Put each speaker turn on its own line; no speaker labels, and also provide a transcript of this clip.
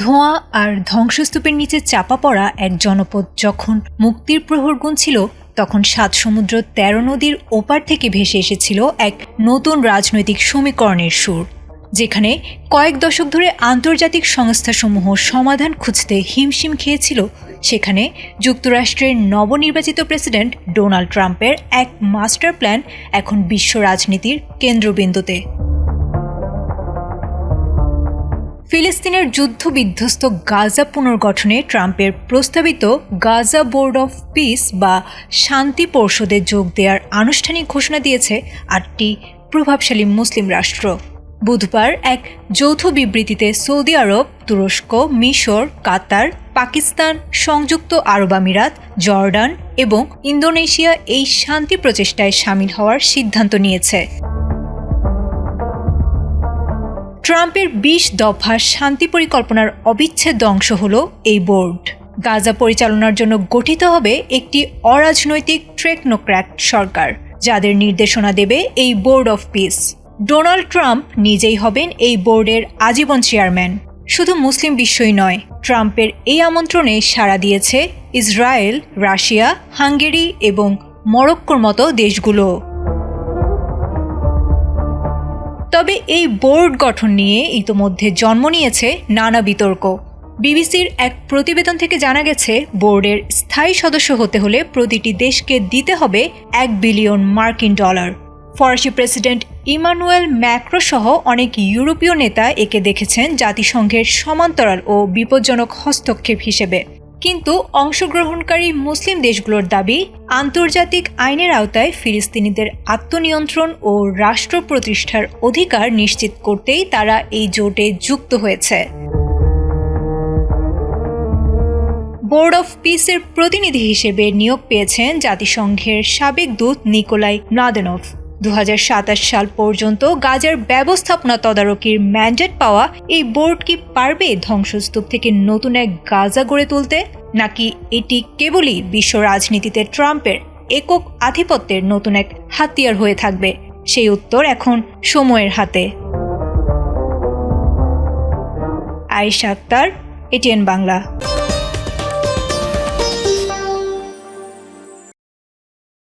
ধোঁয়া আর ধ্বংসস্তূপের নিচে চাপা পড়া এক জনপদ যখন মুক্তির প্রহর গুনছিল, তখন ৭ সমুদ্র ১৩ নদীর ওপার থেকে ভেসে এসেছিল এক নতুন রাজনৈতিক সমীকরণের সুর, যেখানে কয়েক দশক ধরে আন্তর্জাতিক সংস্থাসমূহ সমাধান খুঁজতে হিমশিম খেয়েছিল। সেখানে যুক্তরাষ্ট্রের নবনির্বাচিত প্রেসিডেন্ট ডোনাল্ড ট্রাম্পের এক মাস্টার প্ল্যান এখন বিশ্ব রাজনীতির কেন্দ্রবিন্দুতে। ফিলিস্তিনের যুদ্ধবিধ্বস্ত গাজা পুনর্গঠনে ট্রাম্পের প্রস্তাবিত গাজা বোর্ড অফ পিস বা শান্তি পরিষদে যোগ দেওয়ার আনুষ্ঠানিক ঘোষণা দিয়েছে ৮টি প্রভাবশালী মুসলিম রাষ্ট্র। বুধবার এক যৌথ বিবৃতিতে সৌদি আরব, তুরস্ক, মিশর, কাতার, পাকিস্তান, সংযুক্ত আরব আমিরাত, জর্ডান এবং ইন্দোনেশিয়া এই শান্তি প্রচেষ্টায় সামিল হওয়ার সিদ্ধান্ত নিয়েছে। ট্রাম্পের ২০ দফা শান্তি পরিকল্পনার অবিচ্ছেদ্য অংশ হল এই বোর্ড। গাজা পরিচালনার জন্য গঠিত হবে একটি অরাজনৈতিক টেকনোক্র্যাট সরকার, যাদের নির্দেশনা দেবে এই board of piece. Donald Trump নিজেই হবেন এই বোর্ডের আজীবন চেয়ারম্যান। শুধু মুসলিম বিশ্বই নয়, ট্রাম্পের এই আমন্ত্রণে সাড়া দিয়েছে ইসরায়েল, রাশিয়া, হাঙ্গেরি এবং মরক্কোর মতো দেশগুলো। তবে এই বোর্ড গঠন নিয়ে ইতোমধ্যে জন্ম নিয়েছে নানা বিতর্ক। বিবিসির এক প্রতিবেদন থেকে জানা গেছে, বোর্ডের স্থায়ী সদস্য হতে হলে প্রতিটি দেশকে দিতে হবে $1 বিলিয়ন। ফরাসি প্রেসিডেন্ট ইমানুয়েল ম্যাক্রো সহ অনেক ইউরোপীয় নেতা একে দেখেছেন জাতিসংঘের সমান্তরাল ও বিপজ্জনক হস্তক্ষেপ হিসেবে। কিন্তু অংশগ্রহণকারী মুসলিম দেশগুলোর দাবি, আন্তর্জাতিক আইনের আওতায় ফিলিস্তিনিদের আত্মনিয়ন্ত্রণ ও রাষ্ট্র প্রতিষ্ঠার অধিকার নিশ্চিত করতেই তারা এই জোটে যুক্ত হয়েছে। বোর্ড অফ পিসের প্রতিনিধি হিসেবে নিয়োগ পেয়েছেন জাতিসংঘের সাবেক দূত নিকোলাই মলাদেনভ। ২০২৭ সাল পর্যন্ত গাজার ব্যবস্থাপনা তদারকির ম্যান্ডেট পাওয়া এই বোর্ড কি পারবে ধ্বংসস্তূপ থেকে নতুন এক গাজা গড়ে তুলতে, নাকি এটি কেবলই বিশ্ব রাজনীতিতে ট্রাম্পের একক আধিপত্যের নতুন এক হাতিয়ার হয়ে থাকবে? সেই উত্তর এখন সময়ের হাতে। আয়েশা আক্তার, এটিএন বাংলা।